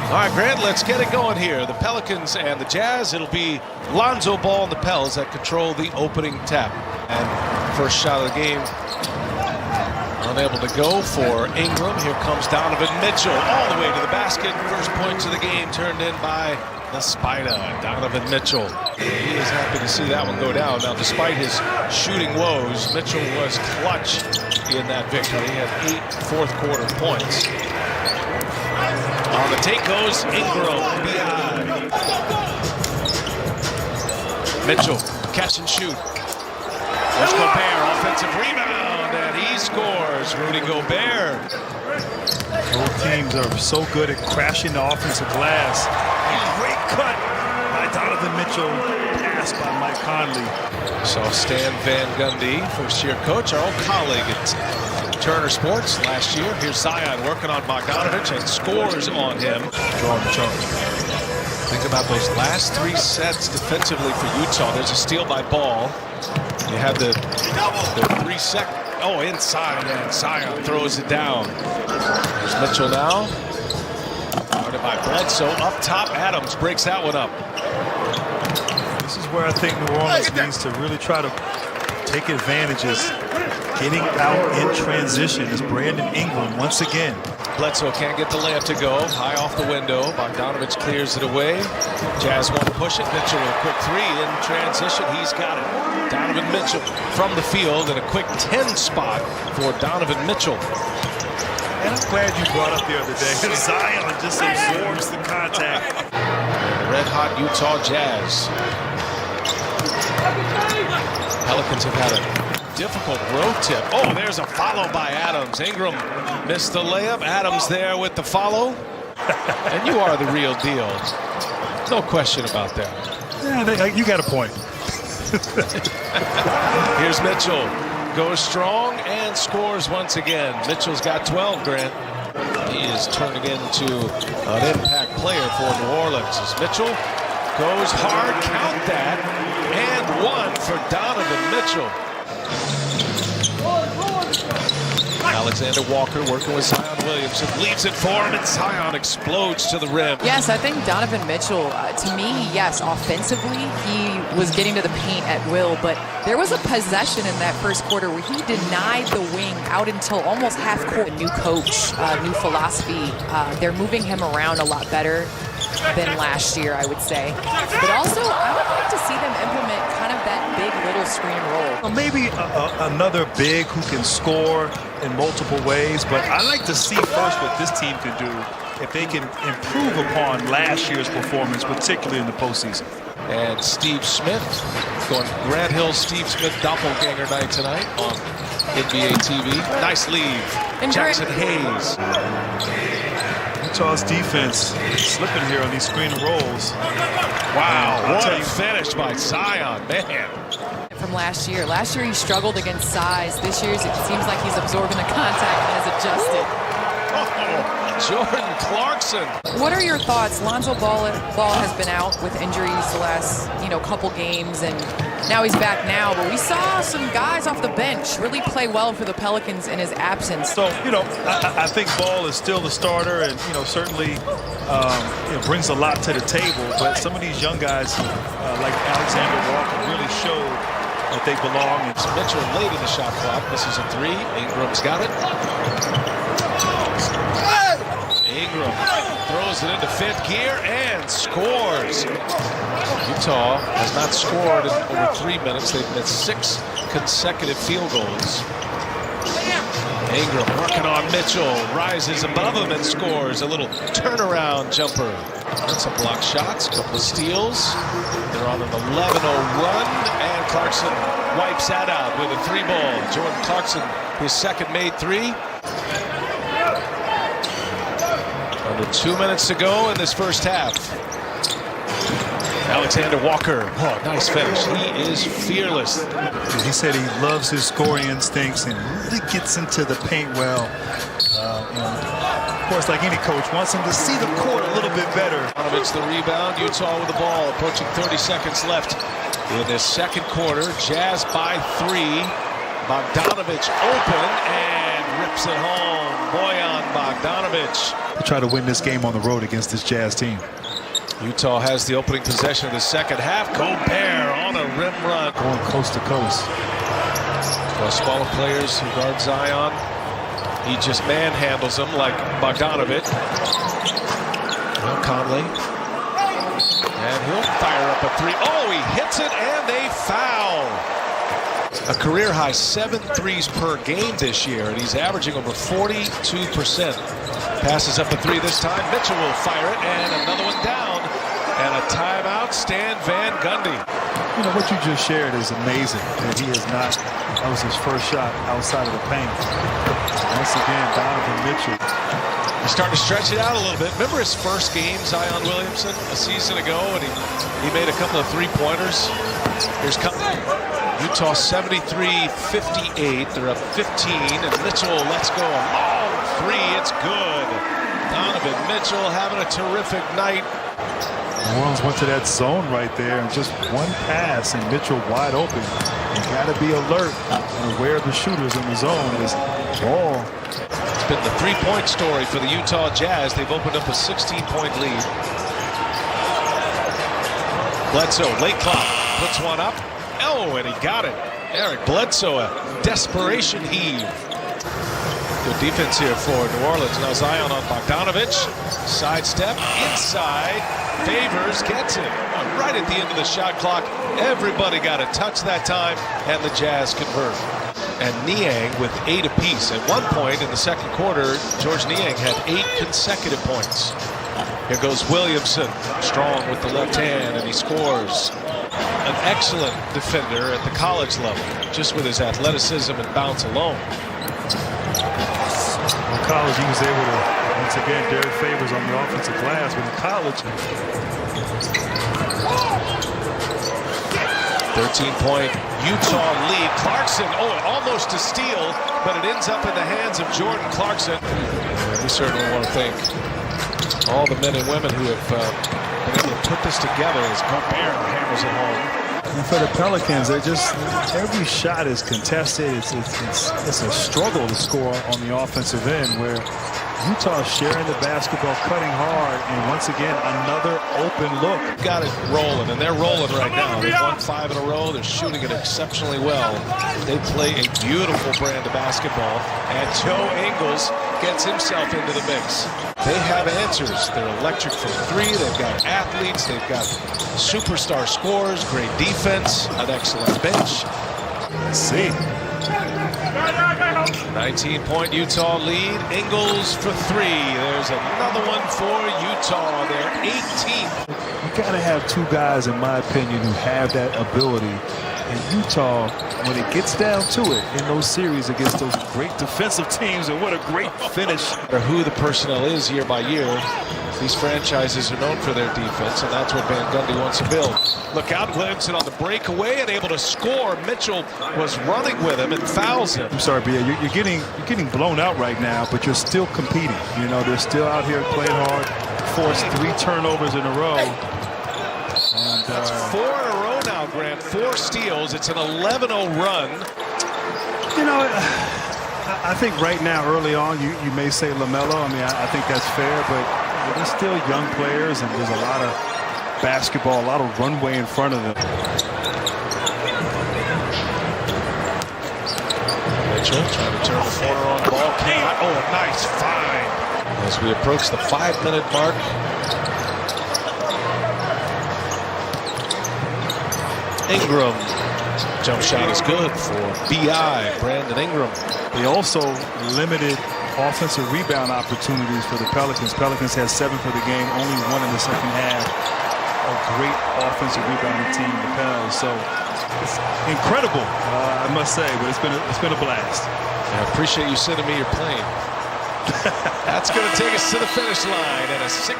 All right, Grant, let's get it going here. The Pelicans and the Jazz. It'll be Lonzo Ball and the Pels that control the opening tap. And first shot of the game, unable to go for Ingram. Here comes Donovan Mitchell all the way to the basket. First points of the game turned in by the Spider, Donovan Mitchell. He is happy to see that one go down. Now, despite his shooting woes, Mitchell was clutch in that victory. He had 8 fourth-quarter points. On the take goes Ingram. Mitchell, catch and shoot. There's Gobert, offensive rebound, and he scores. Rudy Gobert. Both teams are so good at crashing the offensive glass. Great cut by Donovan Mitchell, pass by Mike Conley. Saw Stan Van Gundy, first-year coach, our old colleague at Turner Sports last year. Here's Zion working on Bogdanovich and scores on him. Drawing the charge. Think about those last 3 sets defensively for Utah. There's a steal by Ball. You have the 3-second. Oh, inside, and Zion throws it down. There's Mitchell now. Guarded by Bledsoe. Up top, Adams breaks that one up. This is where I think New Orleans needs to really try to take advantages. Getting out in transition is Brandon Ingram once again. Bledsoe can't get the layup to go. High off the window. Bogdanovich clears it away. Jazz want to push it. Mitchell with a quick 3 in transition. He's got it. Donovan Mitchell from the field and a quick 10 spot for Donovan Mitchell. And I'm glad you brought up the other day. Zion just absorbs the contact. Red hot Utah Jazz. Pelicans have had a difficult road tip. Oh, there's a follow by Adams. Ingram missed the layup. Adams there with the follow. And you are the real deal. No question about that. Yeah, you got a point. Here's Mitchell. Goes strong and scores once again. Mitchell's got 12, Grant. He is turning into an impact player for New Orleans. As Mitchell goes hard, count that, and 1 for Donovan Mitchell. Alexander Walker working with Zion Williamson, leaves it for him, and Zion explodes to the rim. Yes, I think Donovan Mitchell, to me, yes, offensively, he was getting to the paint at will, but there was a possession in that first quarter where he denied the wing out until almost half court. A new coach, new philosophy, they're moving him around a lot better than last year, I would say. But also, I would like to see them implement kind of that big little screen and roll. Well, maybe another big who can score in multiple ways, but I like to see first what this team can do if they can improve upon last year's performance, particularly in the postseason. And Steve Smith going Grant Hill, Steve Smith doppelganger night tonight on NBA TV. Nice leave. And Jackson Hayes. Utah's defense slipping here on these screen and rolls. Wow, what a finish by Zion, man. From last year. Last year he struggled against size. This year it seems like he's absorbing the contact and has adjusted. Oh, Jordan Clarkson. What are your thoughts? Lonzo Ball has been out with injuries the last, couple games, and now he's back now. But we saw some guys off the bench really play well for the Pelicans in his absence. So, I think Ball is still the starter, and certainly brings a lot to the table. But some of these young guys, like Alexander Walker, really showed that they belong. It's Mitchell late in the shot clock. Misses a 3. Ingram's got it. Ingram throws it into 5th gear and scores. Utah has not scored in over 3 minutes. They've missed 6 consecutive field goals. Ingram working on Mitchell, rises above him and scores a little turnaround jumper. And some block shots, a couple of steals. They're on an 11-0 run, and Clarkson wipes that out with a 3-ball. Jordan Clarkson, his second made 3. Under 2 minutes to go in this first half. Alexander Walker, oh, nice finish. He is fearless. He said he loves his scoring instincts and really gets into the paint well. Of course, like any coach, wants him to see the court a little bit better. Bogdanovich the rebound. Utah with the ball. Approaching 30 seconds left in this second quarter. Jazz by 3. Bogdanovich open and ripped Taps it home. Bojan Bogdanovic. Try to win this game on the road against this Jazz team. Utah has the opening possession of the second half. Gobert on a rim run. Going coast to coast. The smaller players who guard Zion, he just manhandles them like Bogdanovic. Now Conley. And he'll fire up a three. Oh, he hits it and a foul. A career high 7 threes per game this year, and he's averaging over 42%. Passes up a three this time. Mitchell will fire it, and another one down. And a timeout, Stan Van Gundy. You know, what you just shared is amazing. That he has not, that was his first shot outside of the paint. Once again, Donovan Mitchell. He's starting to stretch it out a little bit. Remember his first game, Zion Williamson, a season ago, and he made a couple of three-pointers. Here's Utah 73-58. They're up 15, and Mitchell lets go a long three. It's good. Donovan Mitchell having a terrific night. New Orleans went to that zone right there, and just one pass, and Mitchell wide open. You got to be alert and aware of the shooters in the zone. Is ball. It's been the three-point story for the Utah Jazz. They've opened up a 16-point lead. Bledsoe, late clock, puts one up. Oh, and he got it. Eric Bledsoe, a desperation heave. Good defense here for New Orleans. Now Zion on Bogdanovic. Sidestep, inside. Favors, gets it. Right at the end of the shot clock. Everybody got a touch that time, and the Jazz convert. And Niang with 8 apiece. At one point in the second quarter, George Niang had 8 consecutive points. Here goes Williamson, strong with the left hand, and he scores. An excellent defender at the college level, just with his athleticism and bounce alone. In college, he was able to, once again, Derek Favors on the offensive glass, but in college. 13-point Utah lead. Clarkson, almost a steal, but it ends up in the hands of Jordan Clarkson. And we certainly want to thank all the men and women who have been able to put this together as Gobert hammers it home. And for the Pelicans, they just, every shot is contested. It's a struggle to score on the offensive end, where Utah sharing the basketball, cutting hard, and once again, another open look. Got it rolling, and they're rolling right now. They've won 5 in a row. They're shooting it exceptionally well. They play a beautiful brand of basketball, and Joe Ingles gets himself into the mix. They have answers. They're electric from 3. They've got athletes. They've got superstar scorers, great defense, an excellent bench. Let's see. 19-point Utah lead. Ingles for 3. There's another one for Utah. They're 18th. You got to have 2 guys, in my opinion, who have that ability. And Utah, when it gets down to it in those series against those great defensive teams, and what a great finish. Or who the personnel is year by year. These franchises are known for their defense, and that's what Van Gundy wants to build. Look out, Williamson on the breakaway and able to score. Mitchell was running with him and fouls him. I'm sorry, B.A. You're getting blown out right now, but you're still competing. You know, they're still out here playing hard. Forced 3 turnovers in a row. And, that's 4 in a row now, Grant. 4 steals. It's an 11-0 run. You know, I think right now, early on, you may say LaMelo. I mean, I think that's fair, but they're still young players, and there's a lot of basketball, a lot of runway in front of them. Mitchell trying to turn the corner on the ball. Oh, a nice find. As we approach the 5-minute mark. Ingram. Jump shot is good for B.I. Brandon Ingram. They also limited offensive rebound opportunities for the Pelicans. Pelicans had 7 for the game, only 1 in the second half. A great offensive rebounding team, the Pels. So it's incredible, I must say, but it's been a blast. I appreciate you sending me your plane. That's going to take us to the finish line and a 16